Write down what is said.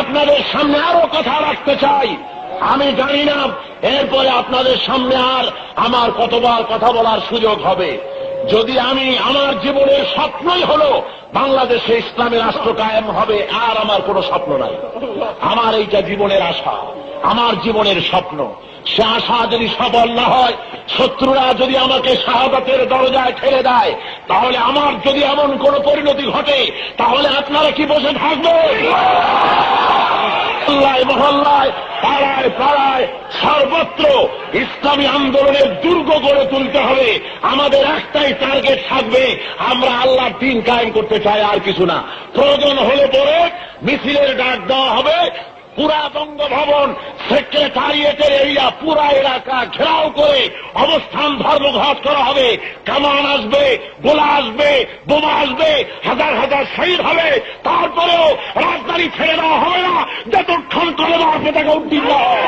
আপনাদের সামনে আরো কথা রাখতে চাই। আমি জানি না এরপরে আপনাদের সামনে আর আমার কতবার কথা বলার সুযোগ হবে। যদি আমি আমার জীবনের স্বপ্নই হলো বাংলাদেশে ইসলামী রাষ্ট্র কায়েম হবে, আর আমার কোনো স্বপ্ন নাই। আমার এইটা জীবনের আশা, আমার জীবনের স্বপ্ন। সে আশা যদি সফল না হয়, শত্রুরা যদি আমাকে শাহাদাতের দরজায় ঠেলে দেয়, তাহলে আমার যদি এমন কোন পরিণতি ঘটে, তাহলে আপনারা কি বসে থাকবেন? মহল্লায় মহল্লায়, পাড়ায় পাড়ায়, সর্বত্র ইসলামী আন্দোলনের দুর্গ গড়ে তুলতে হবে। আমাদের একটাই টার্গেট থাকবে, আমরা আল্লাহর দ্বীন কায়েম করতে চাই, আর কিছু না। প্রয়োজন হলে পরে মিছিলের ডাক দেওয়া হবে, পুরা বঙ্গভবন সেক্রেটারিয়েটের এরিয়া পুরা এলাকা ঘেরাও করে অবস্থান ধর্মঘট করা হবে। কামান আসবে, গোলা আসবে, বোমা আসবে, হাজার হাজার শহীদ হবে, তারপরেও রাজধানী ছেড়ে দেওয়া হবে না যতক্ষণ কলেমার পতাকা উড্ডীন হয়।